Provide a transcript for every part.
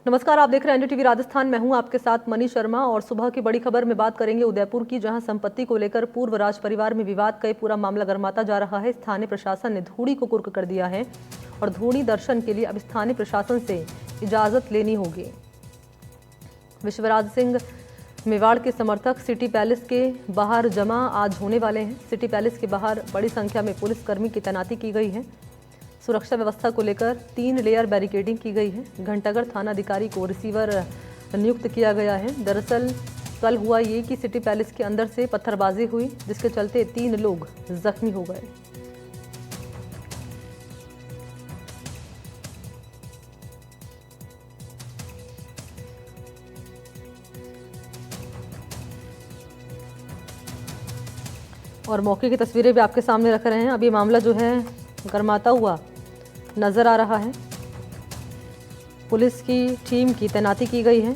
नमस्कार, आप देख रहे हैं एनडीटीवी राजस्थान। मैं हूं आपके साथ मनी शर्मा और सुबह की बड़ी खबर में बात करेंगे उदयपुर की, जहां संपत्ति को लेकर पूर्व राज परिवार में विवाद का पूरा मामला गर्माता जा रहा है। स्थानीय प्रशासन ने धूड़ी को कुर्क कर दिया है और धूड़ी दर्शन के लिए अब स्थानीय प्रशासन से इजाजत लेनी होगी। विश्वराज सिंह मेवाड़ के समर्थक सिटी पैलेस के बाहर जमा आज होने वाले हैं। सिटी पैलेस के बाहर बड़ी संख्या में पुलिसकर्मी की तैनाती की गई है। सुरक्षा व्यवस्था को लेकर 3 लेयर बैरिकेडिंग की गई है। घंटागढ़ थाना अधिकारी को रिसीवर नियुक्त किया गया है। दरअसल कल हुआ ये कि सिटी पैलेस के अंदर से पत्थरबाजी हुई, जिसके चलते 3 लोग जख्मी हो गए। और मौके की तस्वीरें भी आपके सामने रख रहे हैं। अब ये मामला जो है गर्माता हुआ नजर आ रहा है। पुलिस की टीम की तैनाती की गई है।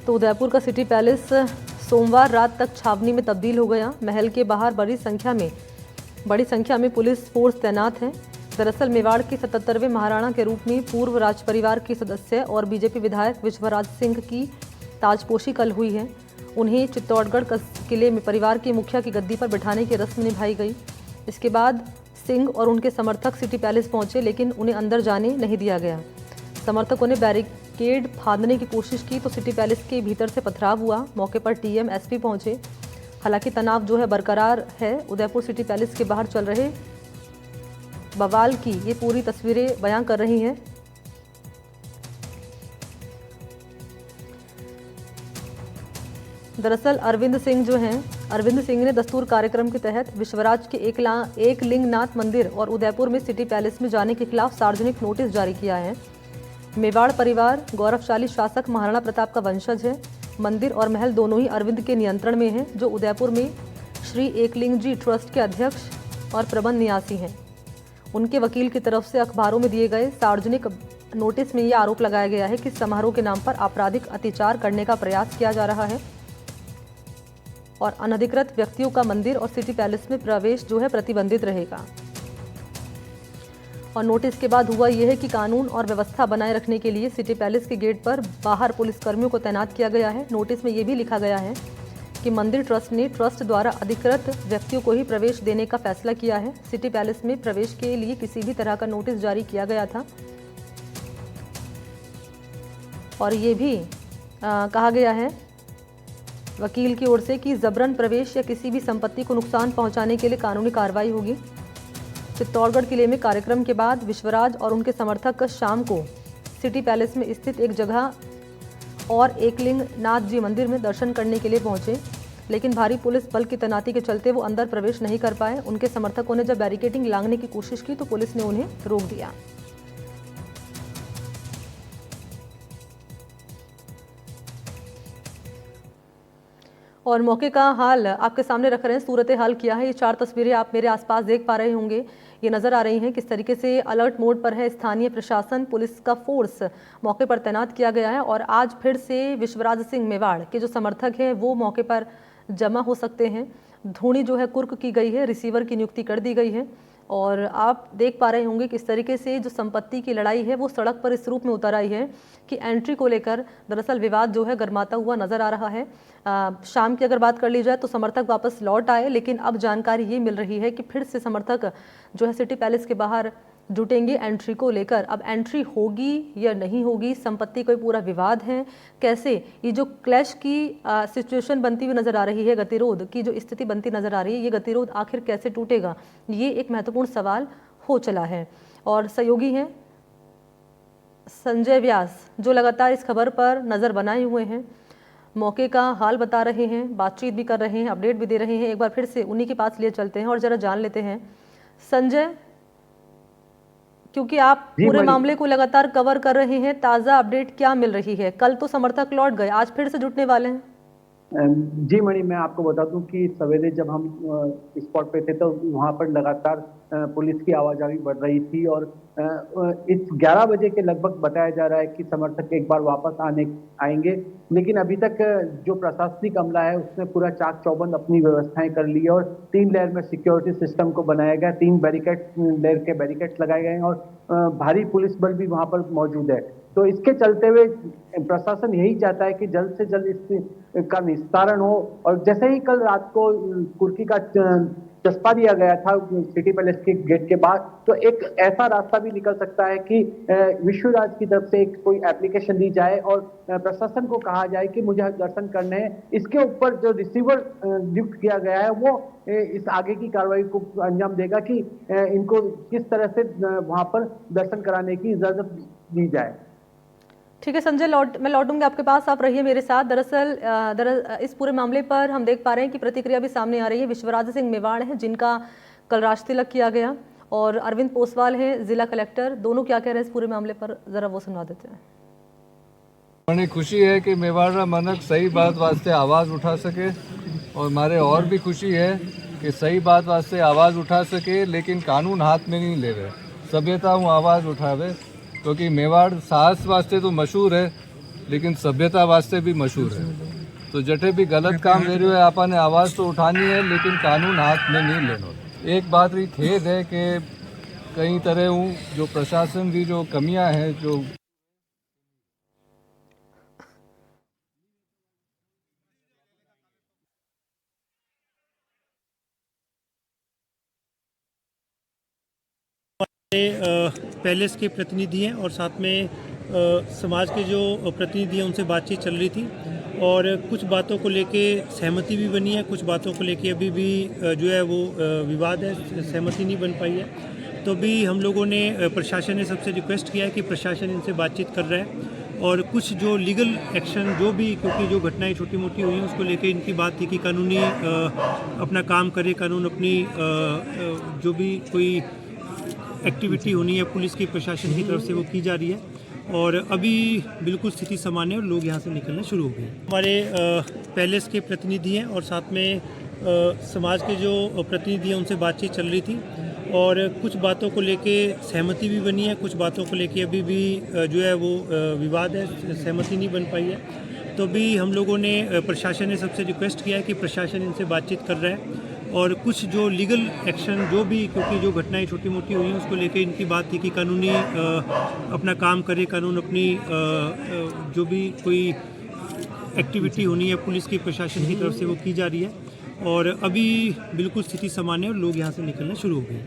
तो उदयपुर का सिटी पैलेस सोमवार रात तक छावनी में तब्दील हो गया। महल के बाहर बड़ी संख्या में पुलिस फोर्स तैनात है। दरअसल मेवाड़ के 77वें महाराणा के रूप में पूर्व राज परिवार के सदस्य और बीजेपी विधायक विश्वराज सिंह की ताजपोशी कल हुई है। उन्हें चित्तौड़गढ़ किले में परिवार के मुखिया की गद्दी पर बिठाने की रस्म निभाई गई। इसके बाद सिंह और उनके समर्थक सिटी पैलेस पहुंचे, लेकिन उन्हें अंदर जाने नहीं दिया गया। समर्थकों ने बैरिकेड फांदने की कोशिश की तो सिटी पैलेस के भीतर से पथराव हुआ। मौके पर टीएम एसपी पहुंचे। हालांकि तनाव जो है बरकरार है। उदयपुर सिटी पैलेस के बाहर चल रहे बवाल की ये पूरी तस्वीरें बयां कर रही हैं। दरअसल अरविंद सिंह ने दस्तूर कार्यक्रम के तहत विश्वराज के एक लिंगनाथ मंदिर और उदयपुर में सिटी पैलेस में जाने के खिलाफ सार्वजनिक नोटिस जारी किया है। मेवाड़ परिवार गौरवशाली शासक महाराणा प्रताप का वंशज है। मंदिर और महल दोनों ही अरविंद के नियंत्रण में हैं, जो उदयपुर में श्री एकलिंग जी ट्रस्ट के अध्यक्ष और प्रबंध निवासी हैं। उनके वकील की तरफ से अखबारों में दिए गए सार्वजनिक नोटिस में यह आरोप लगाया गया है कि समारोह के नाम पर आपराधिक अत्याचार करने का प्रयास किया जा रहा है और अनधिकृत व्यक्तियों का मंदिर और सिटी पैलेस में प्रवेश जो है प्रतिबंधित रहेगा। और नोटिस के बाद हुआ यह है कि कानून और व्यवस्था बनाए रखने के लिए सिटी पैलेस के गेट पर बाहर पुलिसकर्मियों को तैनात किया गया है। नोटिस में यह भी लिखा गया है कि मंदिर ट्रस्ट ने ट्रस्ट द्वारा अधिकृत व्यक्तियों को ही प्रवेश देने का फैसला किया है। सिटी पैलेस में प्रवेश के लिए किसी भी तरह का नोटिस जारी किया गया था और ये भी कहा गया है वकील की ओर से कि जबरन प्रवेश या किसी भी संपत्ति को नुकसान पहुंचाने के लिए कानूनी कार्रवाई होगी। चित्तौड़गढ़ किले में कार्यक्रम के बाद विश्वराज और उनके समर्थक शाम को सिटी पैलेस में स्थित एक जगह और एकलिंग नाथ जी मंदिर में दर्शन करने के लिए पहुंचे, लेकिन भारी पुलिस बल की तैनाती के चलते वो अंदर प्रवेश नहीं कर पाए। उनके समर्थकों ने जब बैरिकेडिंग लांघने की कोशिश की तो पुलिस ने उन्हें रोक दिया। और मौके का हाल आपके सामने रख रहे हैं। सूरत हाल क्या है, ये 4 तस्वीरें आप मेरे आसपास देख पा रहे होंगे। ये नज़र आ रही हैं किस तरीके से अलर्ट मोड पर है स्थानीय प्रशासन। पुलिस का फोर्स मौके पर तैनात किया गया है और आज फिर से विश्वराज सिंह मेवाड़ के जो समर्थक हैं वो मौके पर जमा हो सकते हैं। धूणी जो है कुर्क की गई है, रिसीवर की नियुक्ति कर दी गई है और आप देख पा रहे होंगे किस तरीके से जो संपत्ति की लड़ाई है वो सड़क पर इस रूप में उतर आई है कि एंट्री को लेकर दरअसल विवाद जो है गर्माता हुआ नजर आ रहा है। शाम की अगर बात कर ली जाए तो समर्थक वापस लौट आए, लेकिन अब जानकारी ये मिल रही है कि फिर से समर्थक जो है सिटी पैलेस के बाहर जुटेंगे एंट्री को लेकर। अब एंट्री होगी या नहीं होगी, संपत्ति कोई पूरा विवाद है, कैसे ये जो क्लैश की सिचुएशन बनती हुई नजर आ रही है, गतिरोध की जो स्थिति बनती नजर आ रही है, ये गतिरोध आखिर कैसे टूटेगा, ये एक महत्वपूर्ण सवाल हो चला है। और सहयोगी हैं संजय व्यास जो लगातार इस खबर पर नज़र बनाए हुए हैं, मौके का हाल बता रहे हैं, बातचीत भी कर रहे हैं, अपडेट भी दे रहे हैं। एक बार फिर से उन्हीं के पास लिए चलते हैं और जरा जान लेते हैं। संजय, क्योंकि आप पूरे मामले को लगातार कवर कर रहे हैं, ताज़ा अपडेट क्या मिल रही है? कल तो समर्थक लौट गए, आज फिर से जुटने वाले हैं। जी मणि, मैं आपको बता दूं कि सवेरे जब हम स्पॉट पे थे तो वहां पर लगातार पुलिस की आवाजाही बढ़ रही थी और इस 11 बजे के लगभग बताया जा रहा है कि समर्थक एक बार वापस आने आएंगे। लेकिन अभी तक जो प्रशासनिक अमला है उसने पूरा चाक चौबंद अपनी व्यवस्थाएं कर ली है और 3 लेयर में सिक्योरिटी सिस्टम को बनाया गया, 3 लेयर के बैरिकेड्स लगाए गए हैं और भारी पुलिस बल भी वहां पर मौजूद है। तो इसके चलते हुए प्रशासन यही चाहता है कि जल्द से जल्द इस का निस्तारण हो। और जैसे ही कल रात को कुर्की का चस्पा दिया गया था सिटी पैलेस के गेट के बाद, तो एक ऐसा रास्ता भी निकल सकता है कि विश्वराज की तरफ से एक कोई एप्लीकेशन दी जाए और प्रशासन को कहा जाए कि मुझे दर्शन करने हैं। इसके ऊपर जो रिसीवर नियुक्त किया गया है वो इस आगे की कार्रवाई को अंजाम देगा कि इनको किस तरह से वहां पर दर्शन कराने की इजाजत दी जाए। ठीक है संजय, मैं लौटूंगी आपके पास, आप रहिए मेरे साथ। दरअसल इस पूरे मामले पर हम देख पा रहे हैं कि प्रतिक्रिया भी सामने आ रही है। विश्वराज सिंह मेवाड़ हैं जिनका कल राजतिलक किया गया और अरविंद पोसवाल हैं जिला कलेक्टर, दोनों क्या कह रहे हैं इस पूरे मामले पर, जरा वो सुना देते हैं। મને खुशी है कि मेवाड़ा मनक सही बात वास्ते आवाज़ उठा सके और मारे और भी खुशी है कि सही बात वास्ते आवाज़ उठा सके लेकिन कानून हाथ में नहीं ले रहे, सभ्यता हूँ आवाज़ उठावे। क्योंकि मेवाड़ साहस वास्ते तो मशहूर है लेकिन सभ्यता वास्ते भी मशहूर है। तो जटे भी गलत काम ले रहे हो आपने आवाज़ तो उठानी है लेकिन कानून हाथ में नहीं लेना। एक बात री खेद है कि कई तरह हूँ जो प्रशासन की जो कमियाँ हैं जो पैलेस के प्रतिनिधि हैं और साथ में समाज के जो प्रतिनिधि हैं उनसे बातचीत चल रही थी और कुछ बातों को लेके सहमति भी बनी है, कुछ बातों को लेके अभी भी जो है वो विवाद है, सहमति नहीं बन पाई है। तो भी हम लोगों ने प्रशासन ने सबसे रिक्वेस्ट किया है कि प्रशासन इनसे बातचीत कर रहा है और कुछ जो लीगल एक्शन जो भी, क्योंकि जो घटनाएं छोटी मोटी हुई हैं उसको लेके इनकी बात थी कि कानूनी अपना काम करे, कानून अपनी जो भी कोई एक्टिविटी होनी है पुलिस की प्रशासन की तरफ से वो की जा रही है और अभी बिल्कुल स्थिति सामान्य और लोग यहाँ से निकलना शुरू हो गए। हमारे पैलेस के प्रतिनिधि हैं और साथ में समाज के जो प्रतिनिधि हैं उनसे बातचीत चल रही थी और कुछ बातों को लेके सहमति भी बनी है, कुछ बातों को लेके अभी भी जो है वो विवाद है, सहमति नहीं बन पाई है। तो भी हम लोगों ने प्रशासन ने सबसे रिक्वेस्ट किया है कि प्रशासन इनसे बातचीत कर रहा है और कुछ जो लीगल एक्शन जो भी, क्योंकि जो घटनाएं छोटी मोटी हुई हैं उसको लेके इनकी बात थी कि कानूनी अपना काम करे, कानून अपनी जो भी कोई एक्टिविटी होनी है पुलिस की प्रशासन की तरफ से वो की जा रही है और अभी बिल्कुल स्थिति सामान्य और लोग यहाँ से निकलना शुरू हो गए।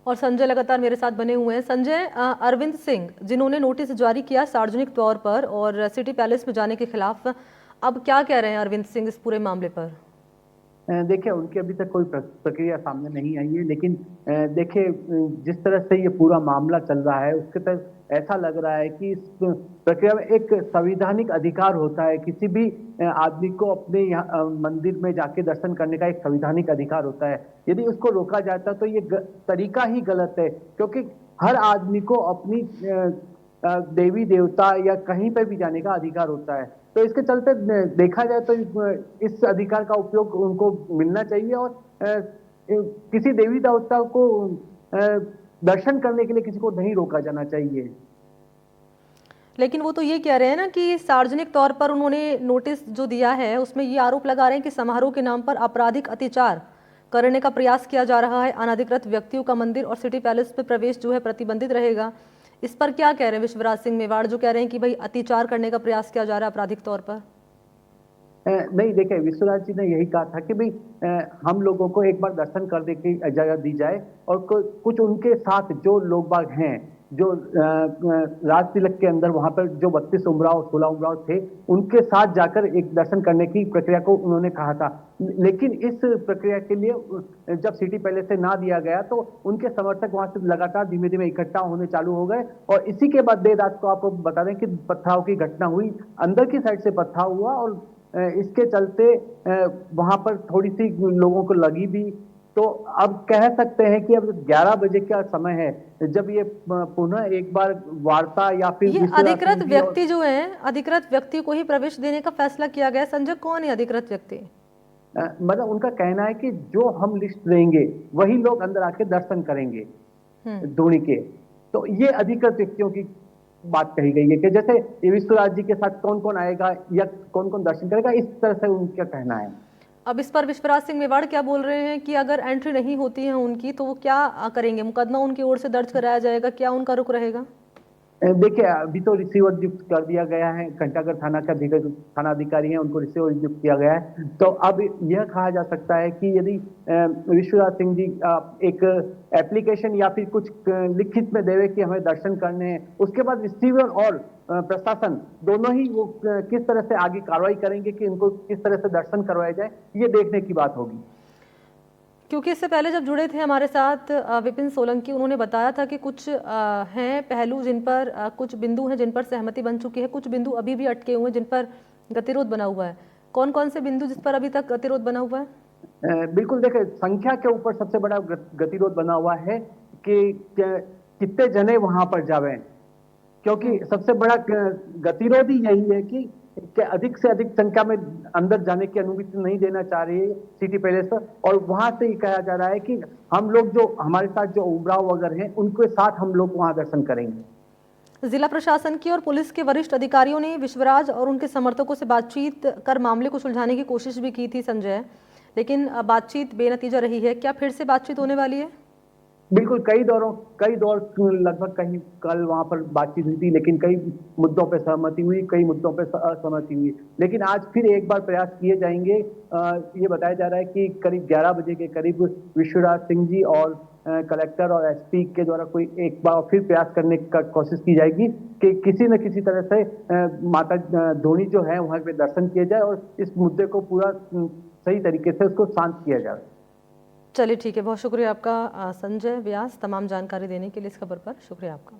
और संजय लगातार मेरे साथ बने हुए हैं। संजय, अरविंद सिंह जिन्होंने नोटिस जारी किया सार्वजनिक तौर पर और सिटी पैलेस में जाने के खिलाफ, अब क्या कह रहे हैं अरविंद सिंह इस पूरे मामले पर? देखिए, उनकी अभी तक कोई प्रक्रिया सामने नहीं आई है, लेकिन देखिए जिस तरह से ये पूरा मामला चल रहा है उसके तहत ऐसा लग रहा है कि इस प्रक्रिया में एक संवैधानिक अधिकार होता है। किसी भी आदमी को अपने यहाँ मंदिर में जाके दर्शन करने का एक संवैधानिक अधिकार होता है। यदि उसको रोका जाता तो ये तरीका ही गलत है, क्योंकि हर आदमी को अपनी देवी देवता या कहीं पर भी जाने का अधिकार होता है। तो इसके चलते देखा जाए तो इस अधिकार का उपयोग उनको मिलना चाहिए और किसी देवी देवता को दर्शन करने के लिए किसी को नहीं रोका जाना चाहिए। लेकिन वो तो ये कह रहे हैं ना कि सार्वजनिक तौर पर उन्होंने नोटिस जो दिया है उसमें ये आरोप लगा रहे हैं कि समारोह के नाम पर आपराधिक अत्याचार करने का प्रयास किया जा रहा है, अनधिकृत व्यक्तियों का मंदिर और सिटी पैलेस में प्रवेश जो है प्रतिबंधित रहेगा। इस पर क्या कह रहे हैं विश्वराज सिंह मेवाड़, जो कह रहे हैं कि भाई अत्याचार करने का प्रयास किया जा रहा है आपराधिक तौर पर? नहीं, देखिए विश्वराज जी ने यही कहा था कि भाई हम लोगों को एक बार दर्शन करने की इजाजत दी जाए और कुछ उनके साथ जो लोग बाग हैं जो राज तिलक के अंदर वहां पर जो 32 उमराव 16 उमराव थे उनके साथ जाकर एक दर्शन करने की प्रक्रिया को उन्होंने कहा था। लेकिन इस प्रक्रिया के लिए जब सिटी पैलेस से ना दिया गया तो उनके समर्थक वहां से लगातार धीमे धीमे इकट्ठा होने चालू हो गए और इसी के बाद देर रात को आपको बता दें कि पथराव की घटना हुई, अंदर की साइड से पथराव हुआ और इसके चलते वहां पर थोड़ी सी लोगों को लगी भी तो अब कह सकते हैं कि अब 11 बजे का समय है जब ये पुनः एक बार वार्ता या फिर ये विश्वनाथ अधिकृत सिंह जी व्यक्ति जो हैं, अधिकृत व्यक्ति को ही प्रवेश देने का फैसला किया गया है। संजय, कौन है अधिकृत व्यक्ति? मतलब उनका कहना है कि जो हम लिस्ट देंगे वही लोग अंदर आके दर्शन करेंगे धोनी के। तो ये अधिकृत व्यक्तियों की बात कही गई है कि जैसे ये विश्वनाथ जी के साथ कौन कौन आएगा या कौन कौन दर्शन करेगा, इस तरह से उनका कहना है। अब इस पर विश्वराज सिंह मेवाड़ क्या बोल रहे हैं कि अगर एंट्री नहीं होती है उनकी तो वो क्या करेंगे? मुकदमा उनकी ओर से दर्ज कराया जाएगा? क्या उनका रुख रहेगा? देखिए, अभी तो रिसीवर नियुक्त कर दिया गया है, घंटाघर थाना का थाना अधिकारी है, उनको रिसीवर नियुक्त किया गया है। तो अब यह कहा जा सकता है कि यदि विश्वनाथ सिंह जी एक एप्लीकेशन या फिर कुछ लिखित में देवे कि हमें दर्शन करने हैं, उसके बाद रिसीवर और प्रशासन दोनों ही वो किस तरह से आगे कार्रवाई करेंगे कि इनको किस तरह से दर्शन करवाया जाए, ये देखने की बात होगी। क्योंकि इससे पहले जब जुड़े थे हमारे साथ विपिन सोलंकी, उन्होंने बताया था कि कुछ हैं पहलू जिन पर कुछ बिंदु हैं जिन पर सहमति बन चुकी है, कुछ बिंदु अभी भी अटके हुए हैं जिन पर गतिरोध बना हुआ है। कौन कौन से बिंदु जिस पर अभी तक गतिरोध बना हुआ है? बिल्कुल, देखिए, संख्या के ऊपर सबसे बड़ा गतिरोध बना हुआ है कि कितने जने वहां पर जावे, क्योंकि सबसे बड़ा गतिरोध ही यही है कि अधिक से अधिक संख्या में अंदर जाने की अनुमति नहीं देना चाह रही है सिटी पैलेस, और वहां से ये कहा जा रहा है कि हम लोग जो हमारे साथ जो उमराव वगैरह हैं उनके साथ हम लोग वहां दर्शन करेंगे। जिला प्रशासन की और पुलिस के वरिष्ठ अधिकारियों ने विश्वराज और उनके समर्थकों से बातचीत कर मामले को सुलझाने की कोशिश भी की थी संजय, लेकिन बातचीत बेनतीजा रही है। क्या फिर से बातचीत होने वाली है? बिल्कुल, कई दौर लगभग कहीं कल वहां पर बातचीत हुई थी, लेकिन कई मुद्दों पे सहमति हुई, कई मुद्दों पे असहमति हुई। लेकिन आज फिर एक बार प्रयास किए जाएंगे। ये बताया जा रहा है कि करीब 11 बजे के करीब विश्वराज सिंह जी और कलेक्टर और एसपी के द्वारा कोई एक बार फिर प्रयास करने का कोशिश की जाएगी कि किसी न किसी तरह से माता धोनी जो है वहां पे दर्शन किए जाए और इस मुद्दे को पूरा सही तरीके से उसको शांत किया जाए। चलिए ठीक है, बहुत शुक्रिया आपका संजय व्यास, तमाम जानकारी देने के लिए इस खबर पर। शुक्रिया आपका।